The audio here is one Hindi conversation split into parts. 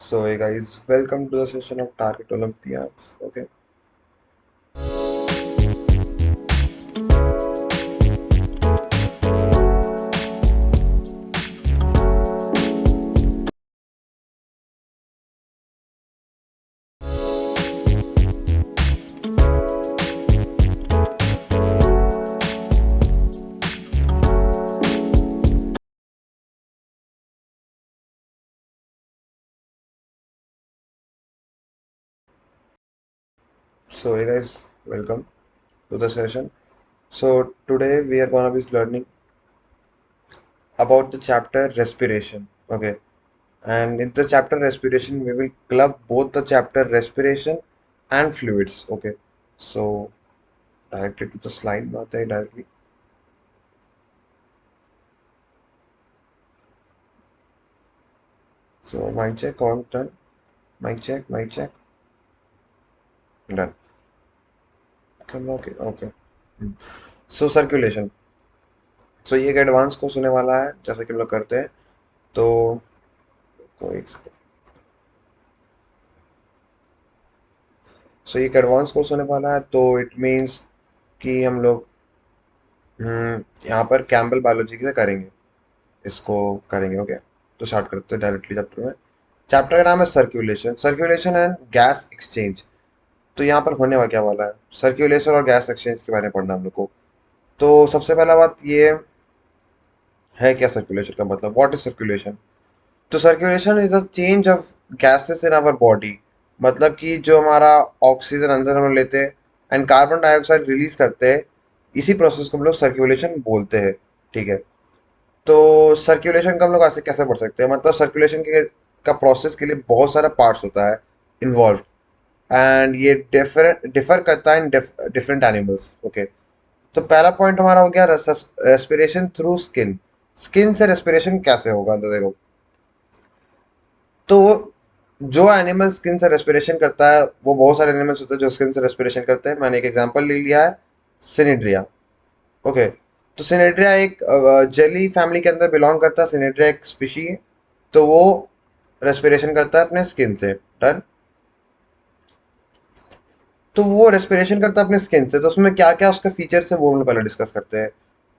So hey guys, welcome to the session of Target Olympiads. Okay. So hey guys, welcome to the session. So today we are gonna be learning about the chapter respiration. Okay. And in the chapter respiration, we will club both the chapter respiration and fluids. Okay. So directly to the slide, not directly. So mic check on done. Mic check, done. Come okay, okay. So circulation. So ये एक एडवांस कोर्स होने वाला है जैसे कि हम लोग करते हैं तो कोई सो ये एक एडवांस कोर्स होने वाला है तो इट मीन्स कि हम लोग यहाँ पर कैम्पबेल बायोलॉजी से करेंगे इसको करेंगे ओके तो स्टार्ट करते हैं डायरेक्टली चैप्टर में चैप्टर का नाम है circulation circulation and gas exchange तो यहाँ पर होने वाला क्या वाला है सर्कुलेशन और गैस एक्सचेंज के बारे में पढ़ना हम लोग को तो सबसे पहला बात ये है क्या सर्कुलेशन का मतलब व्हाट इज सर्कुलेशन तो circulation is a change of gases in our body मतलब कि जो हमारा ऑक्सीजन अंदर हम लेते हैं एंड कार्बन डाइऑक्साइड रिलीज करते हैं इसी प्रोसेस को हम लोग सर्कुलेशन बोलते हैं ठीक है तो सर्कुलेशन का हम लोग ऐसे कैसे पढ़ सकते हैं मतलब सर्कुलेशन के का प्रोसेस के लिए बहुत सारा पार्ट्स होता है इन्वॉल्व एंड ये डिफर करता है इन डिफरेंट एनिमल्स ओके तो पहला पॉइंट हमारा हो गया रेस्पिरेशन थ्रू स्किन स्किन से रेस्पिरेशन कैसे होगा तो देखो तो जो एनिमल स्किन से रेस्पिरेशन करता है वो बहुत सारे एनिमल्स होते हैं जो स्किन से रेस्पिरेशन करते हैं मैंने एक एग्जांपल ले लिया है सिनिड्रिया ओके तो सिनिड्रिया एक जेली फैमिली के अंदर बिलोंग करता है सिनिड्रिया एक स्पीशी है तो वो रेस्पिरेशन करता है अपने स्किन से डन तो वो रेस्पिरेशन करता है अपने स्किन से तो उसमें क्या क्या उसका फीचर्स है वो हम लोग पहले डिस्कस करते हैं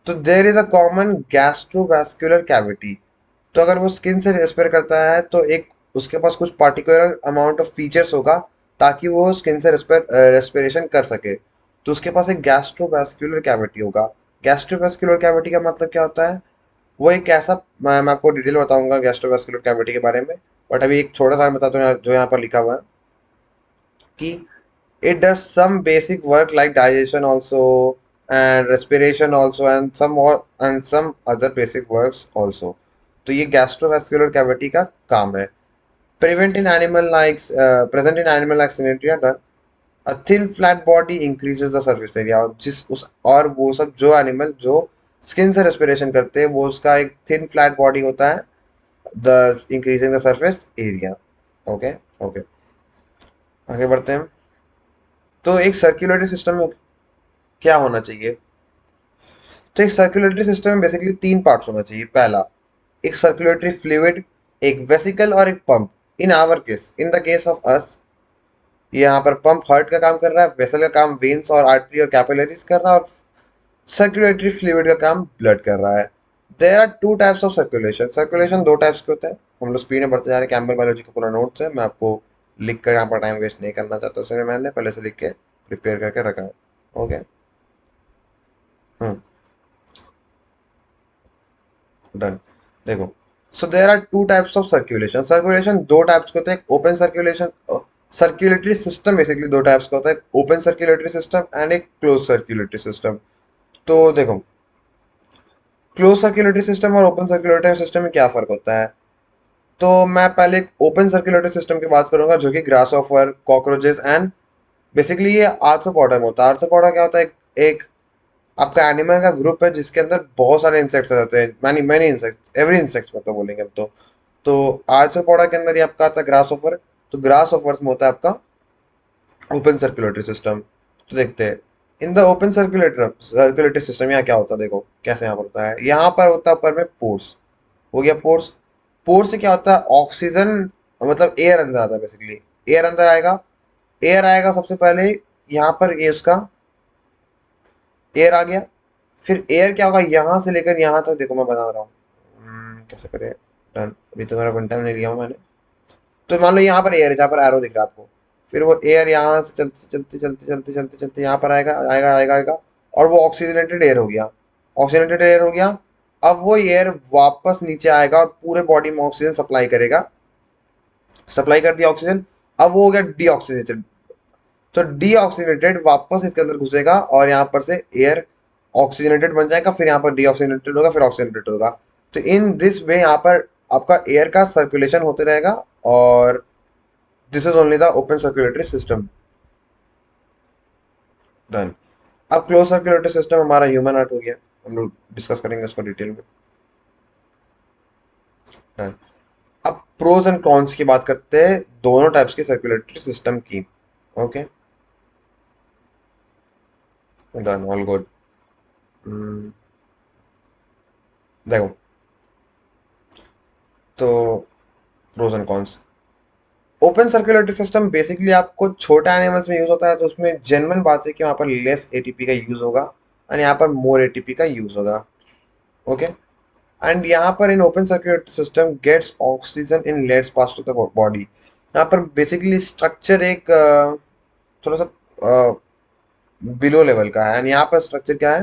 तो there is a common gastrovascular cavity तो अगर वो स्किन से रेस्पिर करता है तो एक उसके पास कुछ पार्टिकुलर अमाउंट ऑफ फीचर्स होगा ताकि वो स्किन से रेस्पिरेशन कर सके तो उसके पास एक गैस्ट्रोवैस्कुलर कैविटी होगा गैस्ट्रोवैस्कुलर कैविटी का मतलब क्या होता है वो एक ऐसा मैं आपको डिटेल बताऊंगा गैस्ट्रोवैस्कुलर कैविटी के बारे में बट अभी एक छोटा सा बताता हूँ जो यहाँ पर लिखा हुआ है कि it does some basic work like digestion also and respiration also and some more and some other basic works also तो ये गैस्ट्रोवैस्कुलर कैविटी का काम है prevent in animal like present in animal like synandria done a thin flat body increases the surface area और जिस उस और वो सब जो एनिमल जो स्किन से रेस्पिरेशन करते हैं वो उसका एक थिन फ्लैट बॉडी होता है the increasing the surface area okay okay आगे बढ़ते हैं तो एक सर्कुलेटरी सिस्टम में क्या होना चाहिए तो एक सर्कुलेटरी सिस्टम में बेसिकली तीन पार्ट्स होना चाहिए पहला एक सर्कुलेटरी फ्लूइड एक वेसिकल और एक pump in our case in the case of us यहाँ पर पंप हार्ट का काम कर रहा है वेसल का काम वेन्स और आर्टरी और कैपिलरीज कर रहा है और सर्कुलेटरी फ्लूइड का काम ब्लड कर रहा है there are two types of circulation circulation दो टाइप्स के होते हैं हम लोग स्पीड में बढ़ते जा रहे हैं कैम्बल बायोलॉजी का पूरा नोट्स है मैं आपको लिख कर यहाँ पर टाइम वेस्ट नहीं करना चाहता उसमें मैंने पहले से लिख के प्रिपेयर करके रखा है ओके हम्म डन देखो so there are two types of circulation circulation दो टाइप्स के होते हैं open circulation circulatory system basically दो टाइप्स का होता है ओपन सर्कुलेटरी सिस्टम एंड एक क्लोज सर्कुलेटरी सिस्टम तो देखो क्लोज सर्कुलेटरी सिस्टम और ओपन सर्कुलेटरी सिस्टम में क्या फर्क होता है तो मैं पहले एक ओपन सर्कुलेटरी सिस्टम की बात करूंगा जो कि grass offer cockroaches and basically ये आर्थ्रोपोडा में होता है आर्थ्रोपोडा क्या होता है एक आपका एनिमल का ग्रुप है जिसके अंदर बहुत सारे इंसेक्ट्स रहते हैं many many insects every insects मतलब बोलेंगे हम तो आर्थ्रोपोडा के अंदर ये आपका आता है ग्रास ऑफर तो ग्रास ऑफर्स में होता है आपका ओपन सर्कुलेटरी सिस्टम तो देखते हैं in the open circulatory system यहाँ क्या होता है देखो कैसे यहाँ पर होता है यहाँ पर होता है ऊपर में पोर्स हो गया पोर्स पोर्स से क्या होता है ऑक्सीजन मतलब एयर अंदर आता है बेसिकली। एयर अंदर आएगा, एयर आएगा सबसे पहले यहाँ पर, ये उसका एयर आ गया। फिर एयर क्या होगा, यहाँ से लेकर यहाँ तक, देखो मैं बता रहा हूँ। कैसे करें। डन, अभी तो मेरा वन टाइम नहीं लिया हूँ मैंने। तो मान लो यहाँ पर एयर है, जहाँ पर एरो दिख रहा है आपको। फिर वो एयर यहाँ से चलते चलते चलते चलते चलते चलते यहाँ पर आएगा आएगा आएगा आएगा, और वो ऑक्सीजनेटेड एयर हो गया। ऑक्सीजनेटेड एयर हो गया। अब वो एयर वापस नीचे आएगा और पूरे बॉडी में ऑक्सीजन सप्लाई करेगा। सप्लाई कर दिया ऑक्सीजन। अब वो हो गया डीऑक्सीजनेटेड। तो डीऑक्सीजनेटेड वापस इसके अंदर घुसेगा और यहाँ पर से एयर ऑक्सीजनेटेड बन जाएगा, फिर यहाँ पर डीऑक्सीजनेटेड होगा, फिर ऑक्सीजनेटेड होगा। तो इन दिस वे यहाँ पर आपका एयर का सर्कुलेशन होते रहेगा। और this is only the open circulatory system. Done. अब क्लोज सर्कुलेटरी सिस्टम हमारा ह्यूमन हार्ट हो गया। हम लोग डिस्कस करेंगे उसको डिटेल में। डन। अब प्रोज एंड कॉन्स की बात करते हैं दोनों टाइप्स के सर्कुलेटरी सिस्टम की। ओके। Done, all good. देखो, तो pros and cons. Open circulatory system basically आपको छोटे एनिमल्स में यूज होता है, तो उसमें जेन्युइन बात है कि वहां पर लेस एटीपी का यूज होगा और यहाँ पर मोर एटीपी का यूज होगा। ओके। एंड यहाँ पर in open circulatory system gets oxygen in lets pass to the body. यहाँ पर बेसिकली स्ट्रक्चर एक थोड़ा सा बिलो लेवल का है, एंड यहाँ पर स्ट्रक्चर क्या है,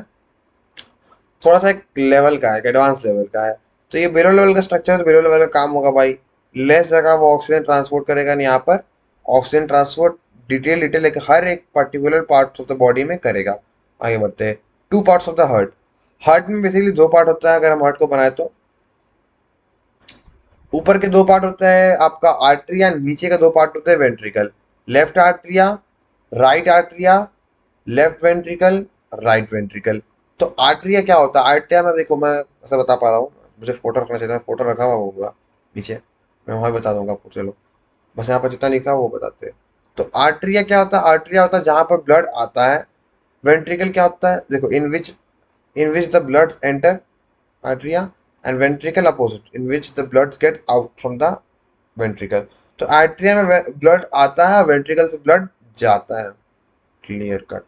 थोड़ा सा एक लेवल का है, एक एडवांस लेवल का है। तो ये बिलो लेवल का स्ट्रक्चर, बिलो लेवल का काम होगा भाई। लेस जगह वो ऑक्सीजन ट्रांसपोर्ट करेगा, and यहाँ पर ऑक्सीजन ट्रांसपोर्ट डिटेल डिटेल एक हर एक particular part of the body में करेगा। आगे बढ़ते हैं। Two parts of the heart. Heart में बेसिकली दो पार्ट होता है, अगर हम हार्ट को बनाए तो। ऊपर के दो पार्ट होता है आपका आर्टरिया, नीचे का दो पार्ट होता है ventricle. Left atria, right atria, left ventricle, right ventricle. तो आर्टरिया क्या होता है, आर्टरिया में देखो, मैं ऐसा बता पा रहा हूँ। मुझे फोटो रखना चाहिए था, फोटो रखा हुआ होगा नीचे, मैं वहां बता दूंगा आपको। चलो, बस यहाँ पर जितना लिखा है वो बताते हैं। तो आर्टरिया क्या होता है, आर्टरिया होता है जहां पर ब्लड आता है। वेंट्रिकल क्या होता है, देखो, in which the blood enter atria, and ventricle opposite, in which the blood gets out from the ventricle. तो आर्टरिया में ब्लड आता है, वेंट्रिकल से ब्लड जाता है। Clear cut.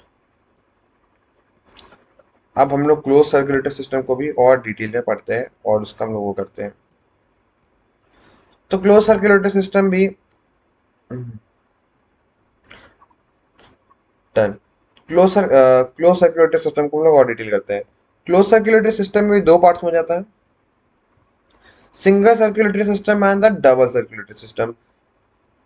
अब हम लोग क्लोज सर्कुलेटरी सिस्टम को भी और डिटेल में पढ़ते हैं और उसका हम लोग वो करते हैं। तो क्लोज सर्कुलेटरी सिस्टम भी डन। क्लोज सर्कुलेटरी सिस्टम को हम लोग और डिटेल करते हैं। क्लोज सर्कुलेटरी सिस्टम में दो पार्ट्स में हो जाता है, single circulatory system and the double circulatory system.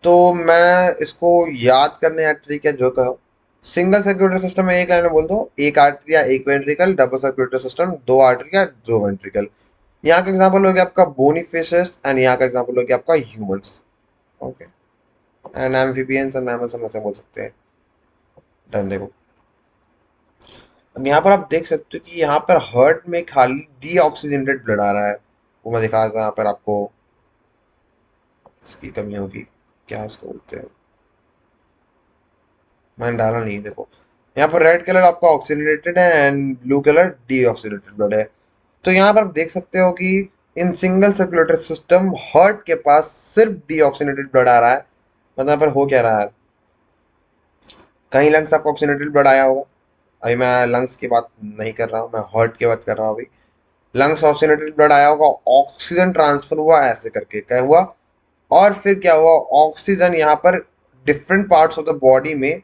तो मैं इसको याद करने का ट्रिक है जो कहो। सिंगल सर्कुलेटरी सिस्टम में एक लाइन में बोल दो, एक आर्टरी या एक वेंट्रिकल। डबल सर्कुलेटरी सिस्टम, दो आर्टरी या दो वेंट्रिकल। यहाँ का एग्जांपल हो गया आपका बोनी फिशेस, एंड यहाँ का एग्जांपल हो गया आपका humans. Okay. And amphibians and mammals हम ऐसे बोल सकते हैं। डन। देखो, अब यहाँ पर आप देख सकते हो कि यहाँ पर हार्ट में खाली डीऑक्सीजनेटेड ब्लड आ रहा है। वो मैं दिखा दूँ यहाँ पर आपको। इसकी कमी होगी, क्या उसको बोलते हैं, मैंने डाला नहीं, देखो। यहाँ पर रेड कलर आपका ऑक्सीजनेटेड है and blue colour deoxygenated blood है। तो यहाँ पर आप देख सकते हो कि in single circulatory system heart के पास सिर्फ डीऑक्सीजनेटेड ब्लड आ रहा है। मतलब यहाँ पर हो क्या रहा है, कहीं लंग्स आपका ऑक्सीजनेटेड ब्लड आया होगा। अभी मैं लंग्स की बात नहीं कर रहा हूँ, मैं हार्ट की बात कर रहा हूँ अभी। लंग्स ऑक्सीजनेटेड ब्लड आया होगा, ऑक्सीजन ट्रांसफर हुआ, ऐसे करके क्या हुआ, और फिर क्या हुआ, ऑक्सीजन यहाँ पर different parts of the body में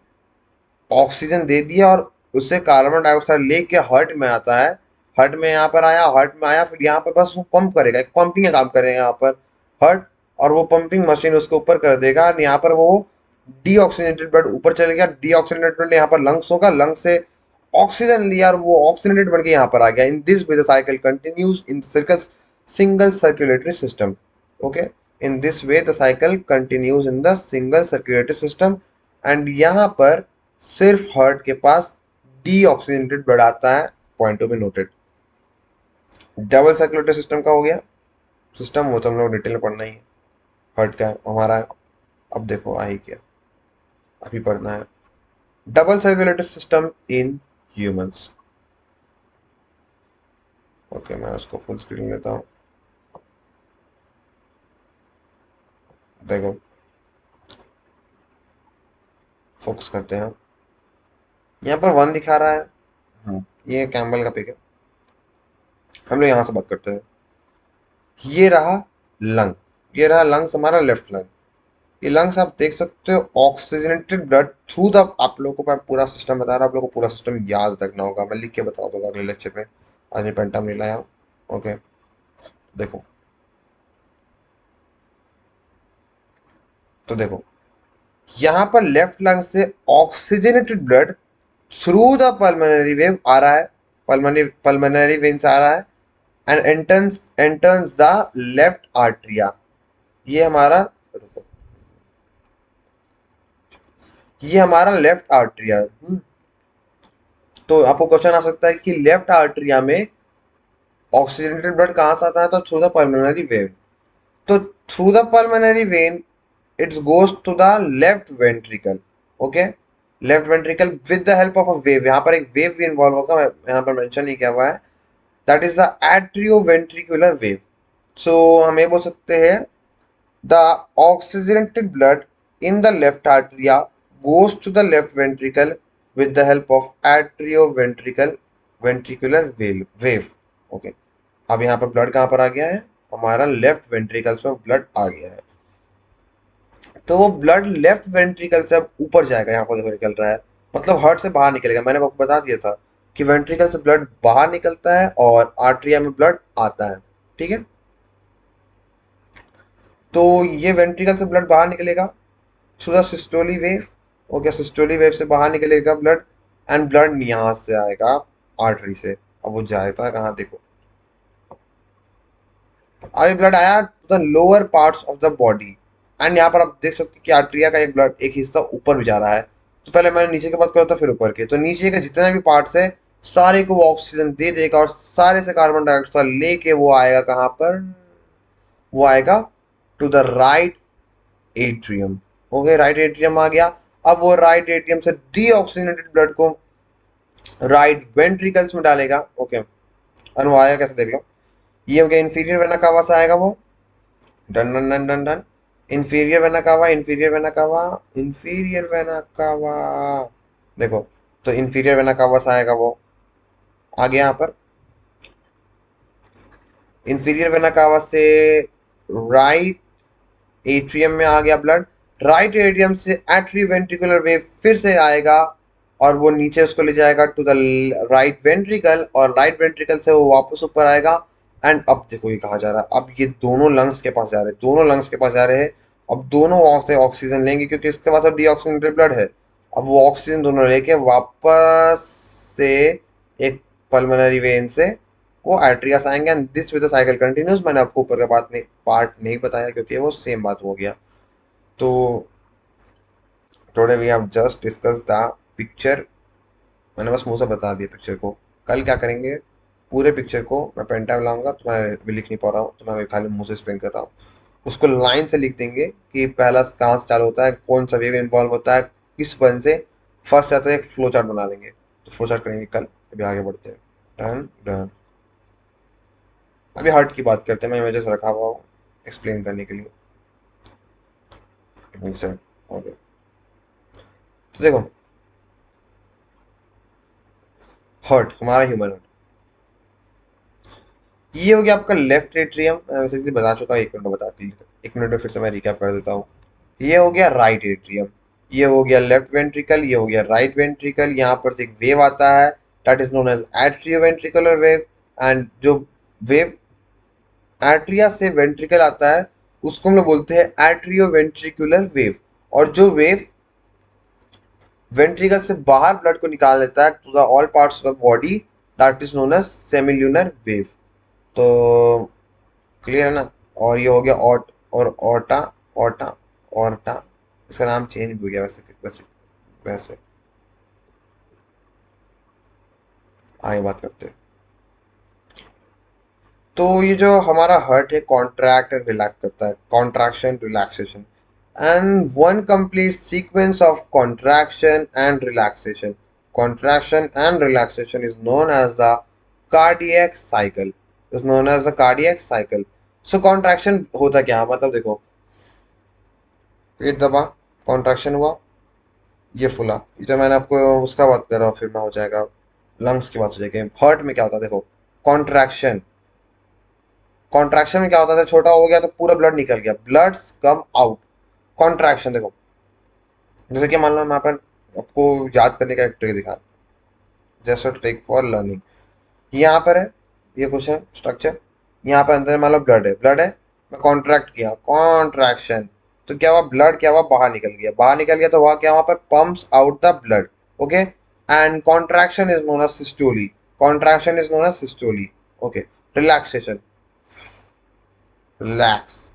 ऑक्सीजन दे दिया, और उससे कार्बन डाइऑक्साइड लेके हार्ट में आता है। हार्ट में यहाँ पर आया, हार्ट में आया, फिर यहाँ पर बस वो पंप करेगा, एक पंपिंग का काम करेगा यहाँ पर हार्ट। और वो पंपिंग मशीन उसके ऊपर कर देगा, और यहाँ पर वो डीऑक्सीजनेटेड ब्लड ऊपर चले गया। डीऑक्सीजनेटेड ब्लड यहाँ पर लंग्स होगा, लंग्स से ऑक्सीजन लिया और वो ऑक्सीजनेटेड बन के यहाँ पर आ गया। In this way the cycle continues in circle single circulatory system. Okay. In this way the cycle continues in the single circulatory system. And यहाँ पर सिर्फ हार्ट के पास डीऑक्सीजनेटेड ब्लड आता है। Point to be noted. Double circulatory system का हो गया सिस्टम, वो तो हम लोग डिटेल में पढ़ना ही है। हार्ट का हमारा, अब देखो आई क्या, अभी पढ़ना है। Double circulatory system in humans. Okay, मैं उसको फुल स्क्रीन लेता हूँ। देखो फोकस करते हैं, यहाँ पर 1 दिखा रहा है। ये कैम्बल का पिक है। हम लोग यहाँ से बात करते हैं। ये रहा लंग, ये रहा लंग्स, हमारा लेफ्ट लंग। ये लंग्स आप देख सकते हो ऑक्सीजनेटेड ब्लड थ्रू द, आप लोगों को मैं पूरा सिस्टम बता रहा हूँ, आप लोगों को पूरा सिस्टम याद रखना होगा, मैं लिख के बता दूंगा अगले लेक्चर में। आज मैं पेंटाम नहीं लाया हूँ। ओके, देखो, तो देखो यहाँ पर लेफ्ट लंग से oxygenated blood through the pulmonary valve आ रहा है, पल्मोनरी वेन से आ रहा है, and enters the left atria. ये हमारा, रुको, ये हमारा लेफ्ट आर्टरिया है। तो आपको क्वेश्चन आ सकता है कि लेफ्ट आर्टरिया में ऑक्सीजनेटेड ब्लड कहाँ से आता है, तो थ्रू द पल्मोनरी वेन। तो through the pulmonary vein its goes to the left ventricle. Okay, left ventricle with the help of a wave, यहाँ पर एक वेव भी इन्वॉल्व होगा, यहाँ पर मेंशन नहीं किया हुआ है, that is the atrioventricular valve. So हम ये बोल सकते हैं the oxygenated blood in the left atria goes to the left ventricle with the help of atrioventricle ventricular wave। Okay, अब यहाँ पर ब्लड कहाँ पर आ गया है, हमारा लेफ्ट वेंट्रिकल्स में ब्लड आ गया है। तो वो ब्लड लेफ्ट वेंट्रिकल से अब ऊपर जाएगा, यहाँ पर देखो निकल रहा है, मतलब हार्ट से बाहर निकलेगा। मैंने आपको बता दिया था कि वेंट्रिकल से ब्लड बाहर निकलता है और आर्टरिया में ब्लड आता है। ठीक है, तो ये वेंट्रिकल से ब्लड बाहर निकलेगा through the systole valve. Okay, systole valve से बाहर निकलेगा ब्लड, एंड ब्लड यहाँ से आएगा आर्टरी से। अब वो जाएगा कहाँ, देखो अभी ब्लड आया to the lower parts of the body, and यहाँ पर आप देख सकते हो कि आर्टरिया का एक ब्लड एक हिस्सा ऊपर भी जा रहा है। तो पहले मैंने नीचे की बात करा था, फिर ऊपर के। तो नीचे के जितने भी पार्ट्स है सारे को वो ऑक्सीजन दे देगा और सारे से कार्बन डाइऑक्साइड लेके वो आएगा कहाँ पर, वो आएगा to the right atrium. Okay, right atrium आ गया। अब वो राइट एट्रियम से डीऑक्सीजनेटेड ब्लड को राइट वेंट्रिकल्स में डालेगा। ओके, और वो आएगा कैसे देख लो, ये हो गया इंफीरियर वेना कावा से आएगा वो, done done done done done, inferior vena cava, inferior vena cava, inferior vena cava, देखो, तो इंफीरियर वेना कावा से आएगा वो, आ गया यहाँ पर इंफीरियर वेना कावा से राइट एट्रियम में आ गया ब्लड, राइट एट्रियम से एट्रीवेंट्रिकुलर वेव फिर से आएगा और वो नीचे उसको ले जाएगा टू द राइट वेंट्रिकल, और राइट वेंट्रिकल से वो वापस ऊपर आएगा। एंड अब देखो ये कहाँ जा रहा है, अब ये दोनों लंग्स के पास जा रहे हैं, दोनों लंग्स के पास जा रहे हैं। अब दोनों से ऑक्सीजन लेंगे क्योंकि इसके पास अब डीऑक्सीजनेटेड ब्लड है। अब वो ऑक्सीजन दोनों लेके वापस से एक पल्मोनरी वेन से वो आर्टरियास आएंगे, and this with the cycle continuous. मैंने आपको ऊपर का बात नहीं, पार्ट नहीं बताया क्योंकि वो सेम बात हो गया। तो today we have just discuss the picture, मैंने बस मुंह से बता दिया पिक्चर को। कल क्या करेंगे, पूरे पिक्चर को मैं पेन टाइम लाऊंगा, तो मैं अभी लिख नहीं पा रहा हूँ तो मैं खाली मुंह से एक्सप्लेन कर रहा हूँ। उसको लाइन से लिख देंगे कि पहला कहाँ से चालू होता है, कौन सा वेव इन्वॉल्व होता है, किस वन से फर्स्ट आता है, एक फ्लो चार्ट बना लेंगे। तो फ्लो चार्ट करेंगे कल, अभी आगे बढ़ते हैं। Done done. अभी हार्ट की बात करते हैं, मैं इमेजेस रखा हुआ हूँ एक्सप्लेन करने के लिए। ओके, तो देखो हार्ट, हमारा ह्यूमन हार्ट, ये हो गया आपका लेफ्ट एट्रियम, मैं वैसे बता चुका हूँ, 1 मिनट में बता दी, 1 मिनट में फिर से मैं रिकैप कर देता हूँ। ये हो गया राइट एट्रियम, ये हो गया लेफ्ट वेंट्रिकल, ये हो गया राइट वेंट्रिकल। यहाँ पर से एक वेव आता है that is known as atrioventricular wave, and जो वेव एट्रिया से वेंट्रिकल आता है उसको हम लोग बोलते हैं एट्रियोवेंट्रिकुलर वेव। और जो वेव वेंट्रिकल से बाहर ब्लड को निकाल देता है to the all parts of the body, that is known as semilunar wave. तो क्लियर है ना। और ये हो गया और ऑर्टा, ऑर्टा, ऑर्टा, इसका नाम चेंज भी हो गया वैसे वैसे वैसे। आगे बात करते हैं। तो ये जो हमारा हार्ट है कॉन्ट्रैक्ट एंड रिलैक्स करता है, contraction relaxation, and one complete sequence of contraction and relaxation, contraction and relaxation is known as the cardiac cycle, is known as the cardiac cycle. So contraction होता क्या है, मतलब देखो पेट दबा, कॉन्ट्रैक्शन हुआ, ये फूला। ये तो मैंने आपको उसका बात कर रहा हूँ, फिर में हो जाएगा लंग्स की बात हो जाएगी। हार्ट में क्या होता है देखो, कॉन्ट्रैक्शन। कॉन्ट्रैक्शन में क्या होता है, छोटा हो गया तो पूरा ब्लड निकल गया, ब्लड कम आउट। कॉन्ट्रैक्शन देखो, जैसे कि मान लो मैं यहाँ पर आपको याद करने का एक ट्रिक दिखा, जस्ट ट्रिक फॉर लर्निंग। यहाँ पर है, ये कुछ है स्ट्रक्चर, यहाँ पर अंदर मान लो ब्लड है, ब्लड है, मैं कॉन्ट्रैक्ट किया, कॉन्ट्रैक्शन, तो क्या हुआ, ब्लड क्या हुआ, बाहर निकल गया, बाहर निकल गया तो हुआ क्या, वहां पर pumps out the blood. Okay, and contraction is known as systole. Contraction is known as systole. Okay, relaxation, relax,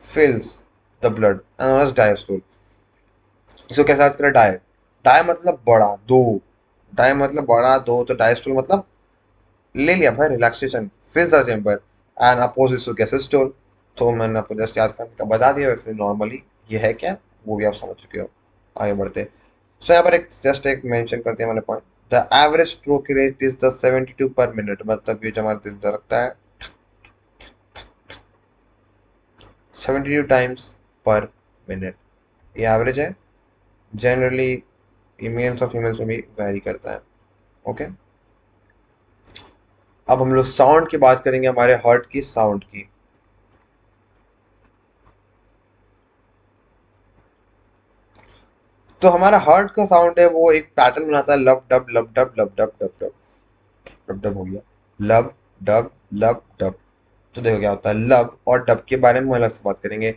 fills the blood and known as diastole। इसको कैसे याद करें, डाय, डाय मतलब बड़ा, दो, डाय मतलब बड़ा दो, तो डायस्टोल मतलब ले लिया भाई, relaxation, fills the chamber, and opposite to systole. तो मैंने आपको जस्ट याद करने का बता दिया, वैसे नॉर्मली ये है क्या, वो भी आप समझ चुके हो। आगे बढ़ते, सो यहाँ पर एक जस्ट एक मेंशन करते हैं मैंने point, the average stroke rate is the 72 पर मिनट, मतलब ये जो हमारा दिल धड़कता है 72 टाइम्स पर मिनट, ये एवरेज है। जनरली ये मेल्स और फीमेल्स में भी वैरी करता है। ओके, अब हम लोग साउंड की बात करेंगे, हमारे हार्ट की साउंड की। तो हमारा हार्ट का साउंड है वो एक पैटर्न बनाता है, लब डब लब डब लब dub dub dub dub dub, हो गया लब डब लब डब। तो देखो क्या होता है, लब और डब के बारे में हम अलग से बात करेंगे,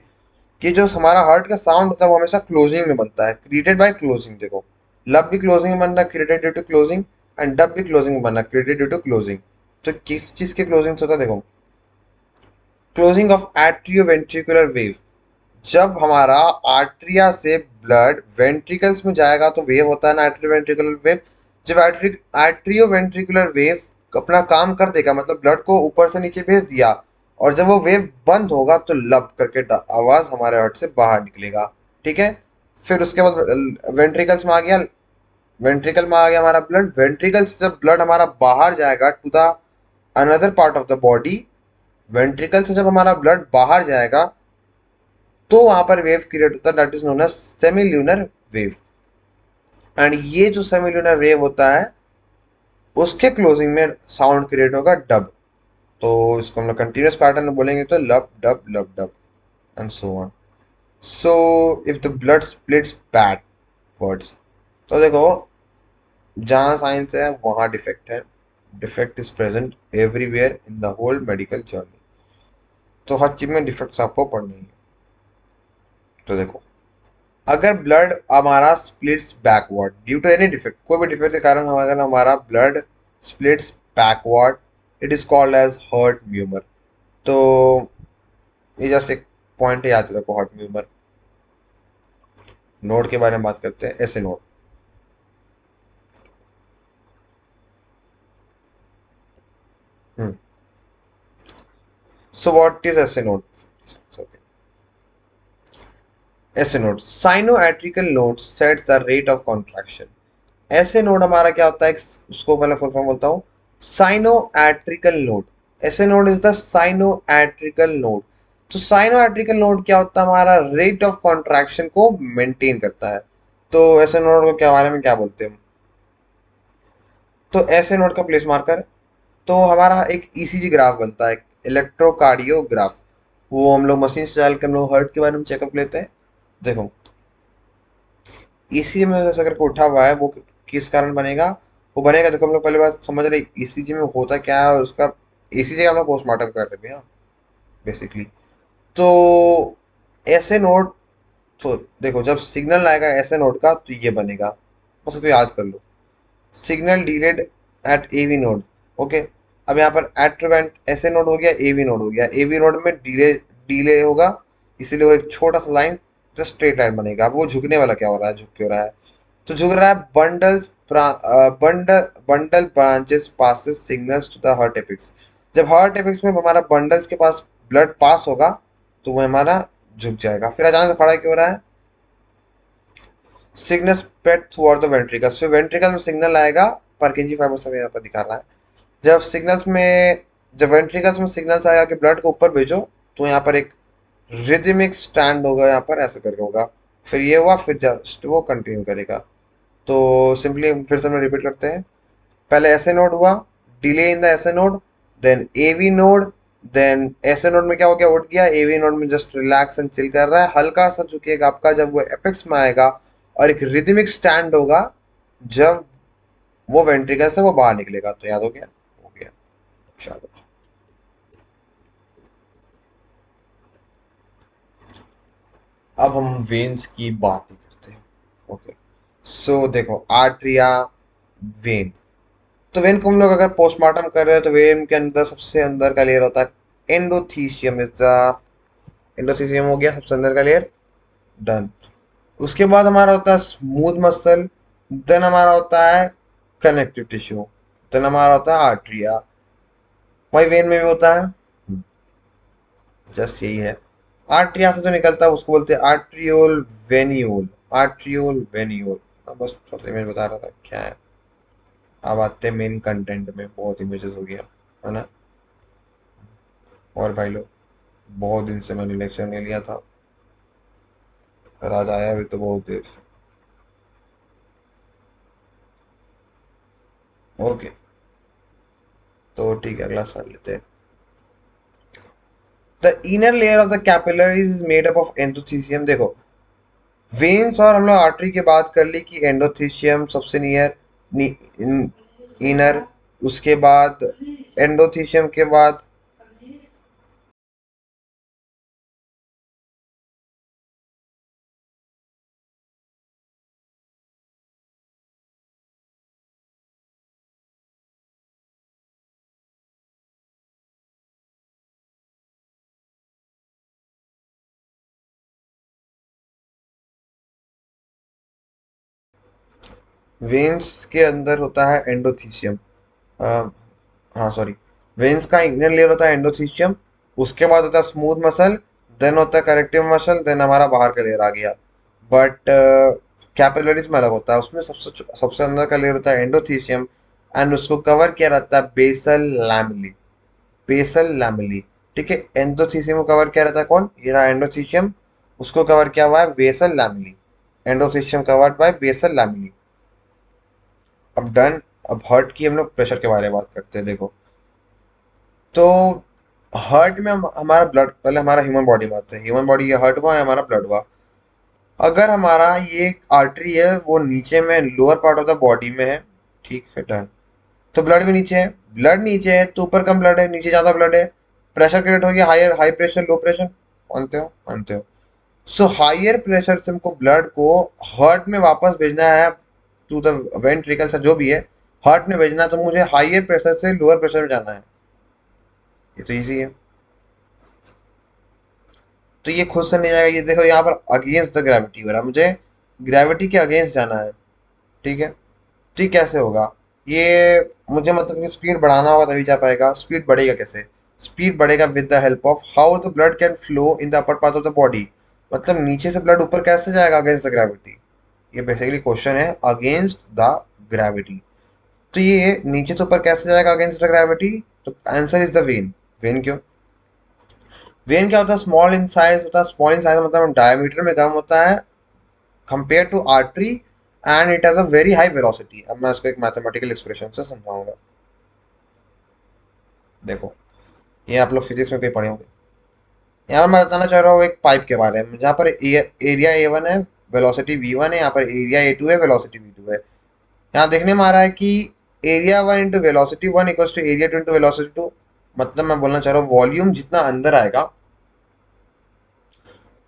कि जो हमारा हार्ट का साउंड होता है वो हमेशा क्लोजिंग में बनता है, क्रिएटेड बाय क्लोजिंग। देखो, लब भी क्लोजिंग में बन रहा है, created due to closing, and dub भी क्लोजिंग में बन रहा है, क्रिएटेड ड्यू टू क्लोजिंग। तो किस चीज के क्लोजिंग होता है देखो, क्लोजिंग ऑफ एट्रियोवेंट्रिकुलर वेव। जब हमारा आर्ट्रिया से ब्लड वेंट्रिकल्स में जाएगा तो वेव होता है ना, एट्रियोवेंट्रिकुलर वेव। जब एट्रियोवेंट्रिकुलर वेव अपना काम कर देगा, मतलब ब्लड को ऊपर से नीचे भेज दिया, और जब वो वेव बंद होगा तो लब करके आवाज हमारे हार्ट से बाहर निकलेगा। ठीक है, फिर उसके बाद वेंट्रिकल्स में आ गया, वेंट्रिकल में आ गया हमारा ब्लड, वेंट्रिकल से जब ब्लड हमारा बाहर जाएगा to the another part of the body, ventricle से जब हमारा ब्लड बाहर जाएगा तो वहां पर वेव क्रिएट होता है, that is known as semilunar wave. And ये जो सेमिल्यूनर वेव होता है उसके क्लोजिंग में साउंड क्रिएट होगा डब। तो इसको हम लोग कंटिन्यूस पैटर्न में बोलेंगे तो lub dub and so on. So if the blood splits backwards, तो देखो जहाँ साइंस है वहाँ डिफेक्ट है, defect is present everywhere in the whole medical journey. तो हर चीज में डिफेक्ट्स आपको पढ़ने हैं। तो देखो, अगर ब्लड हमारा splits backward due to any defect, कोई भी डिफेक्ट के कारण अगर हमारा blood splits backward, it is called as heart murmur. तो ये जस्ट एक पॉइंट याद रखो, हर्ट म्यूमर। नोड के बारे में बात करते हैं, SA node. So what is SA node, SA node sinoatrial node sets the rate of contraction. SA node हमारा क्या होता है, उसको पहले फुल फॉर्म बोलता हूँ, साइनोएट्रिकल node. SA node is the साइनोएट्रिकल node. तो साइनोएट्रिकल नोड क्या होता है, हमारा रेट ऑफ कॉन्ट्रैक्शन को मेंटेन करता है। तो ऐसे नोड को क्या बारे में क्या बोलते हैं हम, तो ऐसे नोड का प्लेस मार्कर, तो हमारा एक ईसीजी ग्राफ बनता है, इलेक्ट्रोकार्डियोग्राफ। वो हम लोग मशीन से डाल के हम लोग हार्ट के बारे में चेकअप लेते हैं। देखो, ईसीजी में जैसे अगर उठा हुआ है वो किस कारण बनेगा, वो बनेगा, देखो हम लोग पहले बात समझ रहे ईसीजी में होता क्या है, और उसका ईसीजी हम लोग पोस्टमार्टम कर रहे हैं बेसिकली। तो ऐसे नोड, तो देखो जब सिग्नल आएगा ऐसे नोड का तो ये बनेगा, बस उसको याद कर लो, signal delayed at AV node. Okay, अब यहाँ पर एट्रवेंट ऐसे नोड हो गया, एवी नोड हो गया, एवी नोड में डिले डिले होगा, इसीलिए वो एक छोटा सा लाइन जस्ट स्ट्रेट लाइन बनेगा। अब वो झुकने वाला क्या हो रहा है, झुक क्यों रहा है, तो झुक रहा है, bundles bundle bundle branches passes signals to the heart apex. जब हार्ट एपिक्स में हमारा बंडल्स के पास ब्लड पास होगा तो वो हमारा झुक जाएगा। फिर अचानक से खड़ा क्यों हो रहा है, signal spread through the ventricles, फिर वेंट्रिकल में सिग्नल आएगा, परकिंजी फाइबर से यहाँ पर दिखा रहा है। जब सिग्नल्स में, जब वेंट्रिकल्स में सिग्नल्स आएगा कि ब्लड को ऊपर भेजो, तो यहाँ पर एक रिदमिक स्टैंड होगा यहाँ पर, ऐसे करके होगा। फिर ये हुआ, फिर जस्ट वो कंटिन्यू करेगा। तो सिंपली फिर से हम रिपीट करते हैं। पहले ऐसे नोड हुआ, delay in the SA node, then AV node, then SA node में क्या हो गया, उठ गया। एवी नोड में जस्ट रिलैक्स एंड चिल कर रहा है, हल्का सा झुकेगा आपका जब वो एपेक्स में आएगा। और एक रिदमिक स्टैंड होगा जब वो वेंट्रिकल से वो बाहर निकलेगा। तो याद हो गया। चलो, अब हम वेन्स की बात ही करते हैं। ओके, सो देखो, आर्टरिया, वेन। तो वेन को हम लोग अगर पोस्टमार्टम कर रहे हैं तो वेन के अंदर सबसे अंदर का लेयर होता है एंडोथीसियम। इज एंडोथीसियम हो गया सबसे अंदर का लेयर, डन। उसके बाद हमारा होता है स्मूथ मसल, देन हमारा होता है कनेक्टिव टिश्यू, देन हमारा होता है आर्टरिया। वही वेन में भी होता है, जस्ट यही है। आर्टरिया से जो निकलता है उसको बोलते हैं आर्ट्रियोल वेन्यूल। Arteriole venule. बस थोड़ा सा इमेज बता रहा था क्या है। अब आते हैं मेन कंटेंट में, बहुत इमेजेस हो गया है ना। और भाई लोग, बहुत दिन से मैंने लेक्चर नहीं लिया था, पर आज आया भी तो बहुत देर से। ओके, तो ठीक है, अगला स्टार्ट लेते हैं। The inner layer of the capillaries is made up of endothecium. देखो, वेन्स और हम लोग आर्टरी की बात कर ली कि एंडोथीसियम सबसे नियर इनर, उसके बाद एंडोथीसियम के बाद वेन्स के अंदर होता है एंडोथीसियम। हाँ सॉरी, वेन्स का इनर लेयर होता है एंडोथीसियम, उसके बाद होता है स्मूथ मसल, देन होता है करेक्टिव मसल, देन हमारा बाहर का लेयर आ गया। बट कैपिलरीज में अलग होता है, उसमें सबसे सबसे अंदर का लेयर होता है एंडोथीसियम, एंड उसको कवर किया रहता है बेसल लैमेली। बेसल लैमेली, ठीक है। एंडोथीसियम को कवर किया रहता है कौन, ये रहा एंडोथीसियम, उसको कवर किया हुआ है basal lamellae. Endothecium covered by basal lamellae. अब डन। अब हार्ट की हम लोग प्रेशर के बारे में बात करते हैं। देखो, तो हार्ट में हमारा ब्लड, पहले हमारा ह्यूमन बॉडी में आता है। ह्यूमन बॉडी, ये हार्ट हुआ, हमारा ब्लड हुआ। अगर हमारा ये आर्टरी है वो नीचे में lower part of the body में है, ठीक है, डन। तो ब्लड भी नीचे है, ब्लड नीचे है तो ऊपर कम ब्लड है, नीचे ज्यादा ब्लड है। प्रेशर क्रिएट हो गया, higher high pressure low pressure, मानते हो, मानते हो। सो हायर प्रेशर से हमको ब्लड को हार्ट में वापस भेजना है, टू द वेंट्रिकल से जो भी है, हार्ट में भेजना है, तो मुझे हायर प्रेशर से लोअर प्रेशर में जाना है। ये तो इजी है। तो ये खुद से नहीं जाएगा। ये देखो, यहाँ पर अगेंस्ट द ग्रेविटी हो रहा है, मुझे ग्रेविटी के अगेंस्ट जाना है, ठीक है। तो ये कैसे होगा, ये मुझे मतलब कि स्पीड बढ़ाना होगा तभी जा पाएगा। स्पीड बढ़ेगा कैसे, स्पीड बढ़ेगा with the help of how the blood can flow in the upper part of the body. मतलब नीचे से ब्लड ऊपर कैसे जाएगा अगेंस्ट द ग्रेविटी। ये बेसिकली क्वेश्चन है, अगेंस्ट द ग्रेविटी। तो ये नीचे से ऊपर कैसे जाएगा अगेंस्ट द ग्रेविटी। तो answer is the when. When क्यों, वेन क्या होता है, स्मॉल इन साइज होता है। स्मॉल इन साइज मतलब डायमीटर में कम होता है compare to artery, and it has a very high velocity. अब मैं इसको एक मैथमेटिकल एक्सप्रेशन से समझाऊंगा। देखो, ये आप लोग फिजिक्स में कहीं पढ़े होंगे। यहाँ मैं बताना चाह रहा हूँ एक पाइप के बारे में, जहाँ पर एरिया A1 है, वेलोसिटी V1 है। यहाँ पर एरिया A2 है, वेलोसिटी V2 है। यहाँ देखने में आ रहा है कि area 1 into velocity 1 equals to area 2 into velocity 2। मतलब मैं बोलना चाह रहा हूँ, वॉल्यूम जितना अंदर आएगा,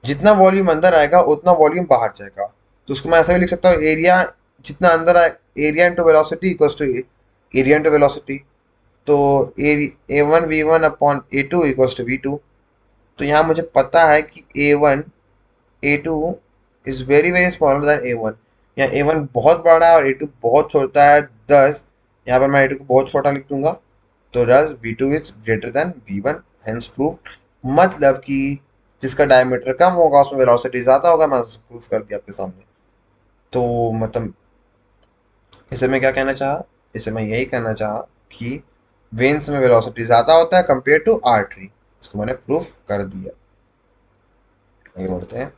जितना वॉल्यूम अंदर आएगा उतना वॉल्यूम बाहर जाएगा। तो उसको मैं ऐसा भी लिख सकता हूँ, एरिया जितना अंदर आए, area into velocity equals to area into velocity. तो A1 V1 upon A2 equals to V2। तो यहाँ मुझे पता है कि A1 A2 is very very smaller than A1। यहाँ A1 बहुत बड़ा है और A2 बहुत छोटा है, 10। यहाँ पर मैं A2 को बहुत छोटा लिख दूंगा। तो thus V2 is greater than V1, hence prove. मतलब कि जिसका डायमीटर कम होगा उसमें वेलोसिटी ज्यादा होगा। मैं प्रूफ कर दिया आपके सामने। तो मतलब इसे मैं क्या कहना चाहा, इसे मैं यही कहना चाहा कि वेन्स में वेलोसिटी ज्यादा होता है कंपेयर टू आर्टरी। इसको मैंने प्रूफ कर दिया। आगे बढ़ते हैं।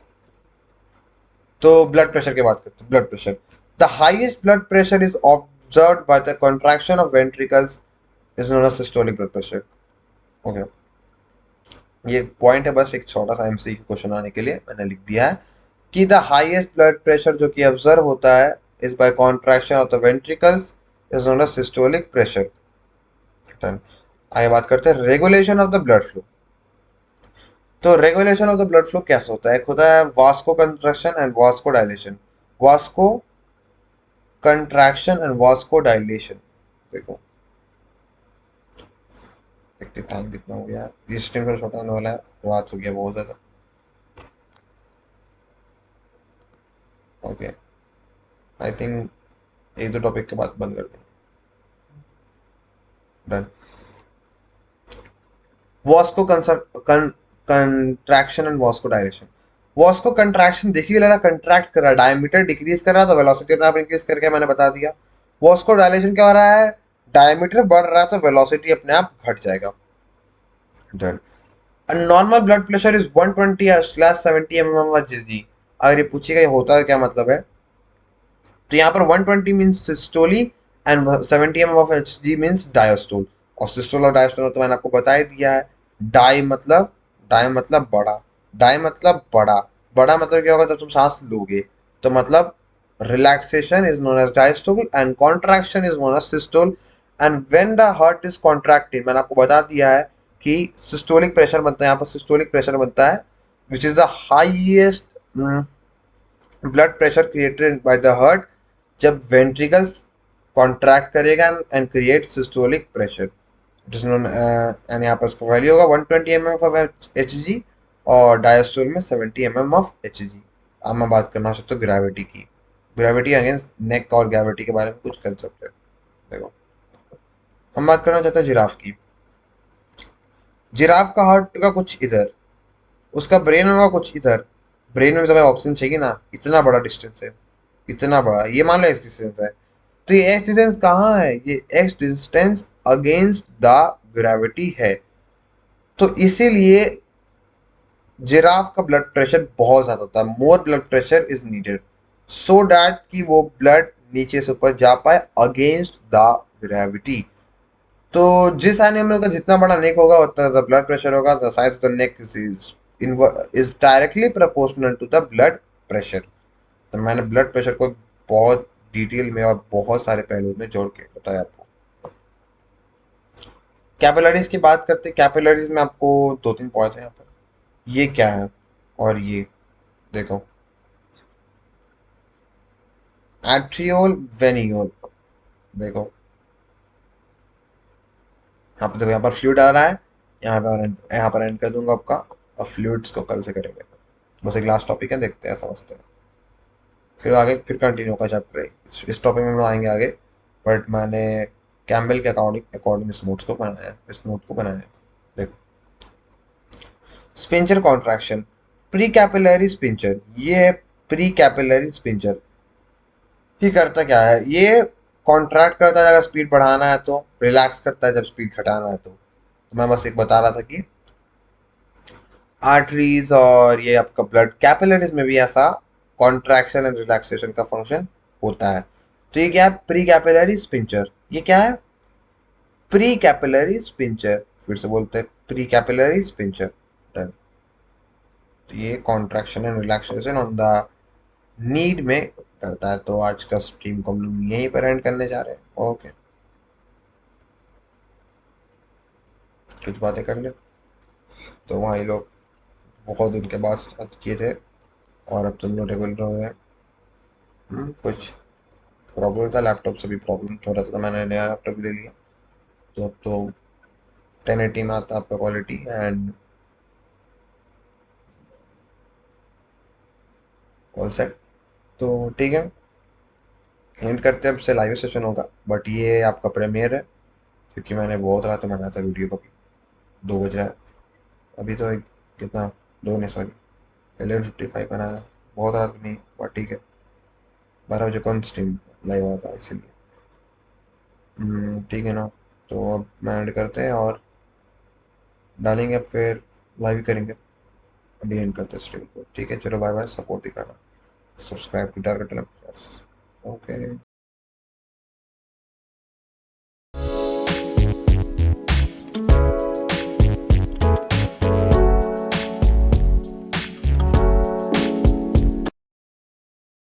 तो ब्लड प्रेशर की बात करते हैं। Blood pressure, the highest blood pressure is observed by the contraction of ventricles is known as systolic blood pressure. Okay, ये पॉइंट है बस, एक छोटा सा एमसीक्यू क्वेश्चन आने के लिए मैंने लिख दिया है कि द हाईएस्ट ब्लड प्रेशर जो कि ऑब्जर्व होता है is by contraction of the ventricles is known as systolic pressure. आगे बात करते हैं regulation of the blood flow. तो regulation of the blood flow कैसे होता है? एक होता है vasoconstriction and vasodilation. Vasoconstriction and vasodilation. देखो, देखते टाइम कितना हो गया, इस टाइम पर छोटा होने वाला है, रात हो गया बहुत ज्यादा। ओके, आई थिंक एक दो टॉपिक के बाद बंद कर दें। Done. Vasco contraction and vasodilation. Vasco contraction देखिए लेना, कंट्रैक्ट कर रहा है, डायमीटर डिक्रीज कर रहा है तो वेलोसिटी अपने आप इंक्रीज करके मैंने बता दिया। वास्को डायलेशन क्या हो रहा है? डायमीटर बढ़ रहा है तो वेलोसिटी अपने आप घट जाएगा। Done. Normal blood pressure is 120/70 mmHg। अगर ये पूछेगा ये होता है क्या मतलब है, तो यहाँ पर 120 means systole and 70 mmHg means diastole. और सिस्टोल और डायस्टोल तो मैंने आपको बता ही दिया है। डाई मतलब बड़ा, डाई मतलब बड़ा, बड़ा मतलब क्या होगा जब तुम सांस लोगे, तो मतलब relaxation is known as diastole and contraction is known as systole. And when the heart is contracted, मैंने आपको बता दिया है कि सिस्टोलिक प्रेशर बनता है, यहाँ पर सिस्टोलिक प्रेशर बनता है which is the highest blood pressure created by the heart जब वेंट्रिकल्स कॉन्ट्रैक्ट करेगा and create systolic pressure. It is known and यहाँ पर इसका वैल्यू होगा 120 mm ऑफ एच जी, और डायस्टोल में 70 mm ऑफ एच जी। अब मैं बात करना चाहता हूँ ग्रेविटी की। ग्रेविटी अगेंस्ट नेक और ग्रेविटी के बारे में कुछ कंसेप्ट है। देखो, हम बात करना चाहते हैं जिराफ की। जिराफ का हार्ट का कुछ इधर, उसका ब्रेन होगा कुछ इधर। ब्रेन में जब ऑक्सीजन चाहिए ना, इतना बड़ा डिस्टेंस है, इतना बड़ा, ये मान लो एक्स डिस्टेंस है। तो ये एक्स डिस्टेंस कहाँ है? ये x distance against the gravity है। तो इसीलिए जिराफ का ब्लड प्रेशर बहुत ज्यादा होता है, more blood pressure is needed so that कि वो ब्लड नीचे से ऊपर जा पाए अगेंस्ट द ग्रेविटी। तो जिस एनिमल का जितना बड़ा नेक होगा उतना ज्यादा ब्लड प्रेशर होगा। The size of the neck is directly proportional to the blood pressure. तो मैंने ब्लड प्रेशर को बहुत डिटेल में और बहुत सारे पहलुओं में जोड़ के बताया आपको। कैपिलरीज की बात करते हैं। कैपिलरीज में आपको दो तीन पॉइंट है यहाँ पर। ये क्या है और ये देखो, एट्रियोल वेनियोल। देखो यहाँ पे, देखो यहाँ पर फ्लूइड आ रहा है, यहाँ पर एंड कर दूंगा आपका। और फ्लूइड्स को कल से करेंगे, बस एक लास्ट टॉपिक है, देखते हैं समझते हैं, फिर आगे फिर कंटिन्यू होगा चैप्टर। इस टॉपिक में हम आएंगे आगे। बट मैंने कैम्बल के अकॉर्डिंग अकॉर्डिंग इस नोट्स को बनाया है, इस नोट को बनाया है। देखो, sphincter contraction, pre capillary sphincter. ये है प्री कैपिलरी स्पिंचर। ये करता क्या है? ये कॉन्ट्रैक्ट करता है अगर स्पीड बढ़ाना है तो, रिलैक्स करता है जब स्पीड घटाना है तो मैं बस एक बता रहा था कि आर्टरीज और ये आपका ब्लड कैपिलरीज में भी ऐसा कॉन्ट्रैक्शन एंड रिलैक्सेशन का फंक्शन होता है। तो ये क्या है? Pre capillary sphincter. ये क्या है? Pre capillary sphincter. फिर से बोलते हैं, प्री कैपिलरी स्पिंचर। डन। तो ये contraction and relaxation on the need में करता है। तो आज का स्ट्रीम को हम लोग यहीं पर एंड करने जा रहे हैं। ओके, कुछ बातें कर ले। तो वहाँ ये लोग बहुत दिन के बाद start किए थे और अब तुम लोग रेगुलर हो गए। कुछ प्रॉब्लम था, लैपटॉप से भी प्रॉब्लम हो रहा था, तो मैंने नया लैपटॉप ले लिया। तो अब तो 1080 में आता है आपका क्वालिटी एंड ऑल सेट। तो ठीक है, एंड करते हैं। अब से लाइव सेशन होगा बट ये आपका प्रीमियर है, क्योंकि मैंने बहुत रात में बनाया था वीडियो को भी। 2 बज रहा है अभी तो। एक कितना, दो नहीं सॉरी, 11:55 बनाया। बहुत रात नहीं बट ठीक है, 12 बजे कौन स्ट्रीम लाइव आता है इसीलिए। ठीक है ना। तो अब मैं एंड करते हैं और डालेंगे, अब फिर लाइव करेंगे। अभी एंड करते हैं स्ट्रीम को, ठीक है, चलो बाय बाय, सपोर्ट दिखाना, सब्सक्राइब टू टारगेट, ओके।